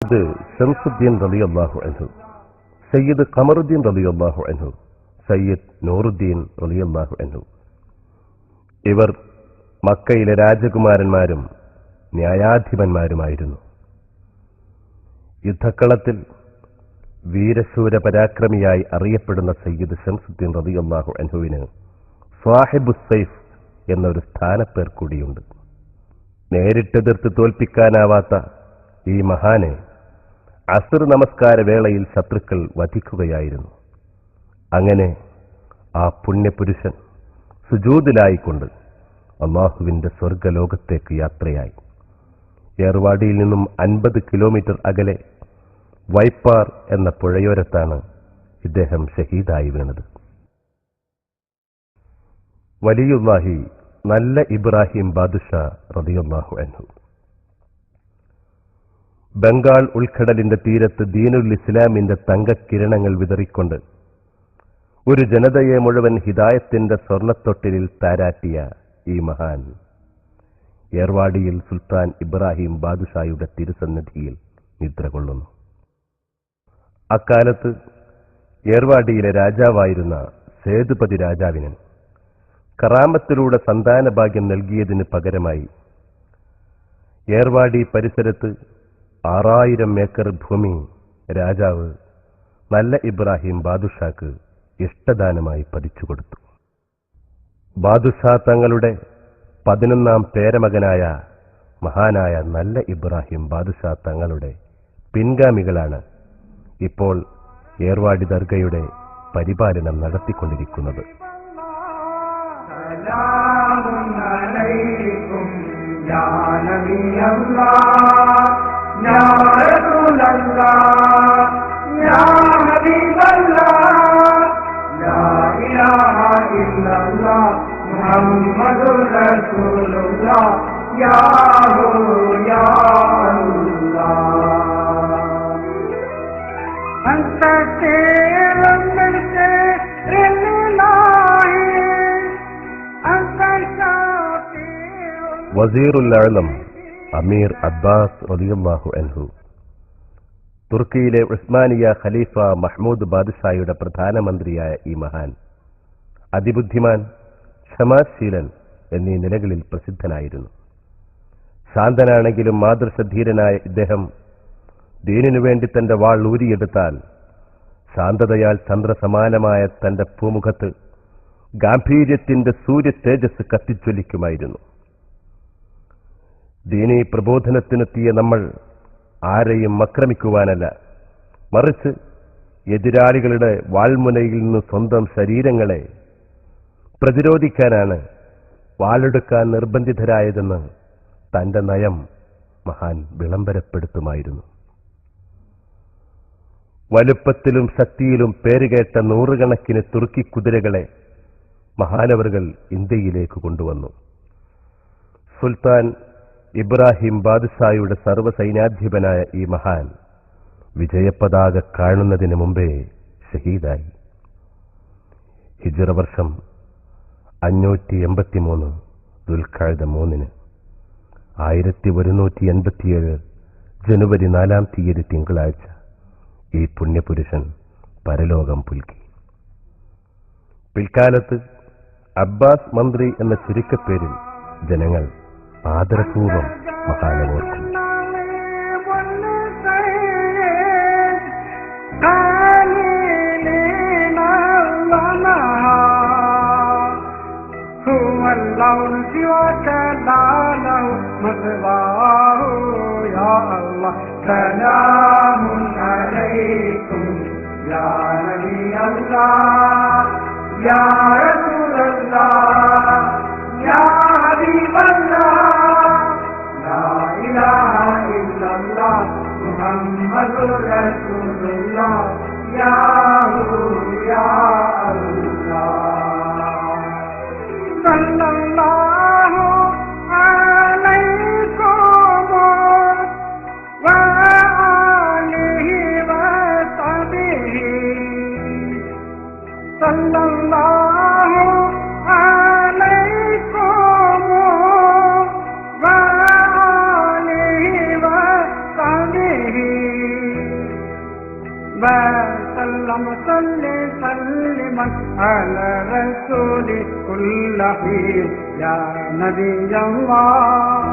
ഇത് ഷംസുദ്ദീൻ റളിയല്ലാഹു അൻഹു, സയ്യിദ് ഖമറുദ്ദീൻ റളിയല്ലാഹു അൻഹു, സയ്യിദ് നൂറുദ്ദീൻ റളിയല്ലാഹു അൻഹു. ഇവർ മക്കയിലെ രാജകുമാരന്മാരും ന്യായാധിപന്മാരുമായിരുന്നു. യുദ്ധക്കളത്തിൽ വീരശൂര പരാക്രമിയായി അറിയപ്പെടുന്ന സയ്യിദ് ഷംസുദ്ദീൻ റളിയല്ലാഹു അൻഹുവിന് സ്വാഹിബുസ്സൈഫ് എന്നൊരു സ്ഥാനപ്പേർ കൂടിയുണ്ട്. നേരിട്ടെതിർത്ത് തോൽപ്പിക്കാനാവാത്ത ഈ മഹാനെ അസ്ർ നമസ്കാര വേളയിൽ ശത്രുക്കൾ വധിക്കുകയായിരുന്നു. അങ്ങനെ ആ പുണ്യപുരുഷൻ സുജൂദിലായിക്കൊണ്ട് അള്ളാഹുവിന്റെ സ്വർഗലോകത്തേക്ക് യാത്രയായി. ഏർവാടിയിൽ നിന്നും 50 കിലോമീറ്റർ അകലെ വൈപ്പാർ എന്ന പുഴയോരത്താണ് ഇദ്ദേഹം ഷഹീദായി വീണത്. വലിയുല്ലാഹി നല്ല ഇബ്രാഹിം ബാദുഷാ റളിയല്ലാഹു അൻഹു ബംഗാൾ ഉൾക്കടലിന്റെ തീരത്ത് ദീനുൽ ഇസ്ലാമിന്റെ തങ്കക്കിരണങ്ങൾ വിതറിക്കൊണ്ട് ഒരു ജനതയെ മുഴുവൻ ഹിദായത്തിന്റെ സ്വർണത്തൊട്ടിലിൽ താരാട്ടിയ ഈ മഹാൻ ഏർവാടിയിൽ സുൽത്താൻ ഇബ്രാഹിം ബാദുഷായുടെ തിരുസന്നിധിയിൽ നിദ്ര കൊള്ളുന്നു. അക്കാലത്ത് ഏർവാടിയിലെ രാജാവായിരുന്ന സേതുപതി രാജാവിന് കറാമത്തിലൂടെ സന്താനഭാഗ്യം നൽകിയതിന് പകരമായി ഏർവാടി പരിസരത്ത് 6000 ഏക്കർ ഭൂമി രാജാവ് നല്ല ഇബ്രാഹിം ബാദുഷാക്ക് ഇഷ്ടദാനമായി പതിച്ചുകൊടുത്തു. ബാദുഷാ തങ്ങളുടെ 11ാം പേരമകനായ മഹാനായ നല്ല ഇബ്രാഹിം ബാദുഷാ തങ്ങളുടെ പിൻഗാമികളാണ് ഇപ്പോൾ ഏർവാടി ദർഗയുടെ പരിപാലനം നടത്തിക്കൊണ്ടിരിക്കുന്നത്. വസീറുൽ അഅ്ലം അമീർ അബ്ബാസ് റളിയല്ലാഹു അൻഹു തുർക്കിയിലെ ഉസ്മാനിയ ഖലീഫ മഹ്മൂദ് ബാദുഷായുടെ പ്രധാനമന്ത്രിയായ ഈ മഹാൻ അതിബുദ്ധിമാൻ, ക്ഷമാശീലൻ എന്നീ നിലകളിൽ പ്രസിദ്ധനായിരുന്നു. ശാന്തനാണെങ്കിലും മാതൃശധീരനായ ഇദ്ദേഹം ദീനിനു വേണ്ടി തന്റെ വാൾ ഊരിയെടുത്താൽ ശാന്തതയാൽ ചന്ദ്രസമാനമായ തന്റെ പൂമുഖത്ത് ഗാംഭീര്യത്തിന്റെ സൂര്യ തേജസ് കത്തിജ്വലിക്കുമായിരുന്നു. ദീനീ പ്രബോധനത്തിനെത്തിയ നമ്മൾ ആരെയും ആക്രമിക്കുവാനല്ല, മറിച്ച് എതിരാളികളുടെ വാൾമുനയിൽ നിന്ന് സ്വന്തം ശരീരങ്ങളെ പ്രതിരോധിക്കാനാണ് വാളെടുക്കാൻ നിർബന്ധിതരായതെന്ന് തന്റെ നയം മഹാൻ വിളംബരപ്പെടുത്തുമായിരുന്നു. വലുപ്പത്തിലും ശക്തിയിലും പേരുകേട്ട 100 കണക്കിന് തുർക്കി കുതിരകളെ മഹാനവറുകൾ ഇന്ത്യയിലേക്ക് കൊണ്ടുവന്നു. സുൽത്താൻ ഇബ്രാഹിം ബാദുഷായുടെ സർവ്വസൈന്യാധിപനായ ഈ മഹാൻ വിജയപതാക കാണുന്നതിന് മുമ്പേ ഷഹീദായി. ഹിജ്റ വർഷം 583 ദുൽഖഅദ 3 1187 ജനുവരി 4-ാം തീയതി തിങ്കളാഴ്ച ഈ പുണ്യപുരുഷൻ പരലോകം പുൽകി. പിൽക്കാലത്ത് അബ്ബാസ് മന്ത്രി എന്ന ചുരുക്കപ്പേരിൽ ജനങ്ങൾ ആദരപൂർവ്വം മഹാനെ ഓർക്കും. Sallallahu وسلم سلما على رسول كل حين يا نبي الله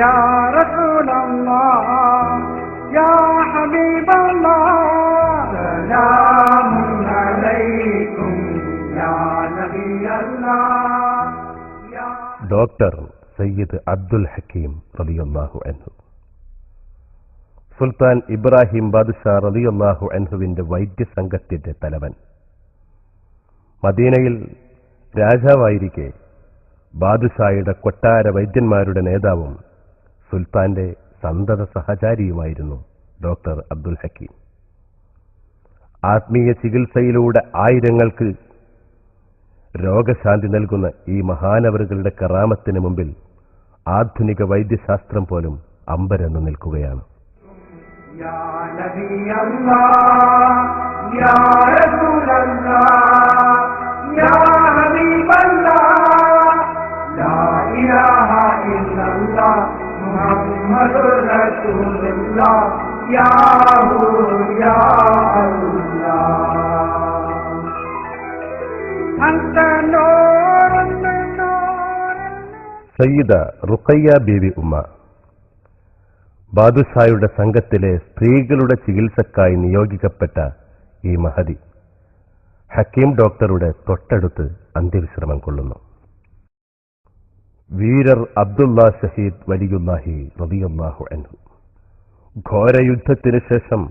يا رسول الله يا حبيب الله سلام عليكم يا نبي الله ഡോക്ടർ സയ്യിദ് അബ്ദുൽ ഹക്കീം റളിയല്ലാഹു അൻഹു സുൽത്താൻ ഇബ്രാഹിം ബാദുഷാ റളിയല്ലാഹു അൻഹുവിന്റെ വൈദ്യസംഘത്തിന്റെ തലവൻ. മദീനയിൽ രാജാവായിരിക്കെ ബാദുഷായുടെ കൊട്ടാര വൈദ്യന്മാരുടെ നേതാവും സുൽത്താന്റെ സന്തത സഹചാരിയുമായിരുന്നു ഡോക്ടർ അബ്ദുൽ ഹക്കീം. ആത്മീയ ചികിത്സയിലൂടെ ആയിരങ്ങൾക്ക് രോഗശാന്തി നൽകുന്ന ഈ മഹാനവറുകളുടെ കറാമത്തിന് മുമ്പിൽ ആധുനിക വൈദ്യശാസ്ത്രം പോലും അമ്പരന്ന് നിൽക്കുകയാണ്. യാ നബി അല്ലാഹ് യാ റസൂലല്ലാഹ് യാ ഹബീബല്ലാഹ് ലാ ഇലാഹ ഇല്ലല്ലാഹ് മുഹമ്മദുർ റസൂലുള്ളാഹ് യാ ഹു യാ അല്ലാഹ് അൻത നൂറുൻ നൂർ. സയ്യിദ റുഖയ്യ ബീവി ഉമ്മ ബാദുഷായുടെ സംഘത്തിലെ സ്ത്രീകളുടെ ചികിത്സക്കായി നിയോഗിക്കപ്പെട്ട ഈ മഹതി ഹക്കീം ഡോക്ടറുടെ തൊട്ടടുത്ത് അന്ത്യവിശ്രമം കൊള്ളുന്നു. വീരർ അബ്ദുള്ള ഷഹീദ് വലിയുല്ലാഹി റളിയല്ലാഹു അൻഹു ഘോരയുദ്ധത്തിനു ശേഷം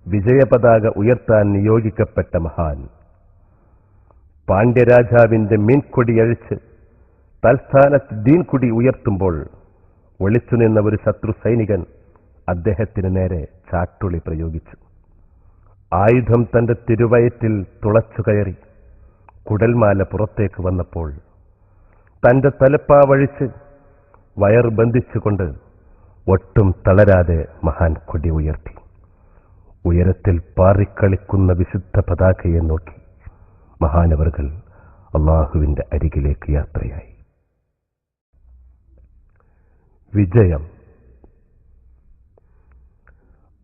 വിജയപതാക ഉയർത്താൻ നിയോഗിക്കപ്പെട്ട മഹാൻ പാണ്ഡ്യരാജാവിന്റെ മീൻകൊടി അഴിച്ച് തൽസ്ഥാനത്ത് ദീൻകൊടി ഉയർത്തുമ്പോൾ ഒളിച്ചുനിന്ന ഒരു ശത്രു സൈനികൻ അദ്ദേഹത്തിന് നേരെ ചാട്ടുളി പ്രയോഗിച്ചു. ആയുധം തന്റെ തിരുവയറ്റിൽ തുളച്ചു കയറി കുടൽമാല പുറത്തേക്ക് വന്നപ്പോൾ തന്റെ തലപ്പാവഴിച്ച് വയർ ബന്ധിച്ചുകൊണ്ട് ഒട്ടും തളരാതെ മഹാൻ കൊടി ഉയർത്തി. ഉയരത്തിൽ പാറിക്കളിക്കുന്ന വിശുദ്ധ പതാകയെ നോക്കി മഹാനവറുകൾ അള്ളാഹുവിന്റെ അരികിലേക്ക് യാത്രയായി. വിജയം.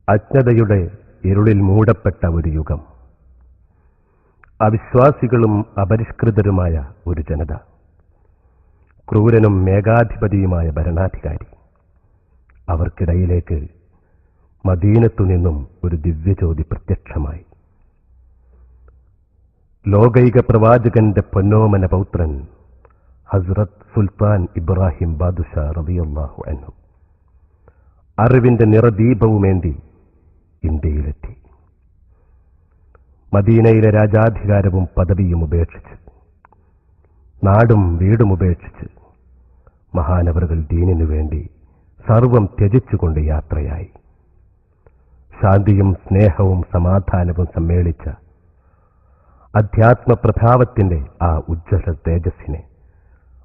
അജ്ഞതയുടെ ഇരുളിൽ മൂടപ്പെട്ട ഒരു യുഗം, അവിശ്വാസികളും അപരിഷ്കൃതരുമായ ഒരു ജനത, ക്രൂരനും മേഘാധിപതിയുമായ ഭരണാധികാരി. അവർക്കിടയിലേക്ക് മദീനത്തുനിന്നും ഒരു ദിവ്യജ്യോതി പ്രത്യക്ഷമായി. ലോകൈക പ്രവാചകന്റെ പൊന്നോമന പൗത്രൻ ഹസ്രത്ത് സുൽത്താൻ ഇബ്രാഹിം ബാദുഷാ റളിയല്ലാഹു അൻഹു അറിവിന്റെ നിറദീപവുമേന്തി ഇന്ത്യയിലെത്തി. മദീനയിലെ രാജാധികാരവും പദവിയും ഉപേക്ഷിച്ച്, നാടും വീടും ഉപേക്ഷിച്ച് മഹാനവറുകൾ ദീനിനു വേണ്ടി സർവം ത്യജിച്ചുകൊണ്ട് യാത്രയായി. ശാന്തിയും സ്നേഹവും സമാധാനവും സമ്മേളിച്ച അധ്യാത്മപ്രഭാവത്തിന്റെ ആ ഉജ്ജ്വല തേജസ്സിനെ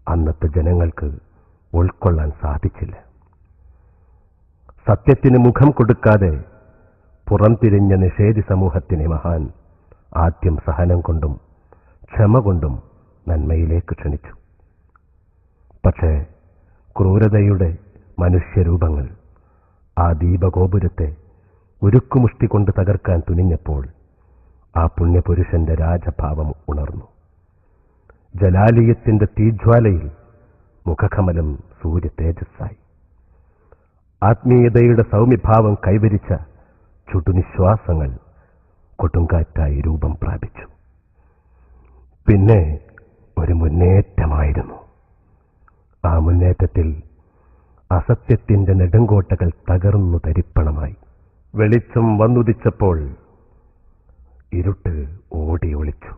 അന്നത്തെ ജനങ്ങൾക്ക് ഉൾക്കൊള്ളാൻ സാധിച്ചില്ല. സത്യത്തിന് മുഖം കൊടുക്കാതെ പുറംതിരിഞ്ഞ നിഷേധി സമൂഹത്തിനെ മഹാൻ ആദ്യം സഹനം കൊണ്ടും ക്ഷമ കൊണ്ടും നന്മയിലേക്ക് ക്ഷണിച്ചു. പക്ഷേ ക്രൂരതയുടെ മനുഷ്യരൂപങ്ങൾ ആ ദീപഗോപുരത്തെ ഉരുക്കുമുഷ്ടി കൊണ്ട് തകർക്കാൻ തുനിഞ്ഞപ്പോൾ ആ പുണ്യപുരുഷന്റെ രാജഭാവം ഉണർന്നു. ജലാലിയത്തിന്റെ തീജ്വാലയിൽ മുഖകമലം സൂര്യ തേജസ്സായി. ആത്മീയതയുടെ സൗമ്യഭാവം കൈവരിച്ച ചുടുനിശ്വാസങ്ങൾ കൊടുങ്കാറ്റായി രൂപം പ്രാപിച്ചു. പിന്നെ ഒരു മുന്നേറ്റമായിരുന്നു. ആ മുന്നേറ്റത്തിൽ അസത്യത്തിന്റെ നെടുങ്കോട്ടകൾ തകർന്നു തരിപ്പണമായി. വെളിച്ചം വന്നുദിച്ചപ്പോൾ ഇരുട്ട് ഓടി ഒളിച്ചു.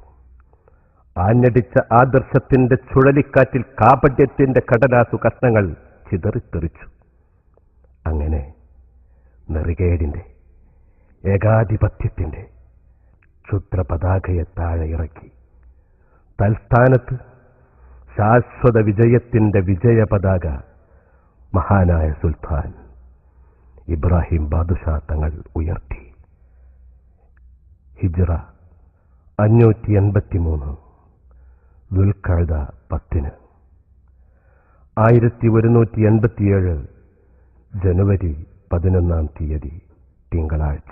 ആഞ്ഞടിച്ച ആദർശത്തിന്റെ ചുഴലിക്കാറ്റിൽ കാപട്യത്തിന്റെ കടലാസു കഷ്ണങ്ങൾ ചിതറിത്തെറിച്ചു. അങ്ങനെ നെറികേടിന്റെ, ഏകാധിപത്യത്തിന്റെ ക്ഷുദ്രപതാകയെ താഴെ ഇറക്കി തൽസ്ഥാനത്ത് ശാശ്വത വിജയത്തിന്റെ വിജയപതാക മഹാനായ സുൽത്താൻ ഇബ്രാഹിം ബാദുഷാ തങ്ങൾ ഉയർത്തി. ഹിജ്റ 583 ദുൽഖഅദ 10 1187 ജനുവരി 11 തിങ്കളാഴ്ച.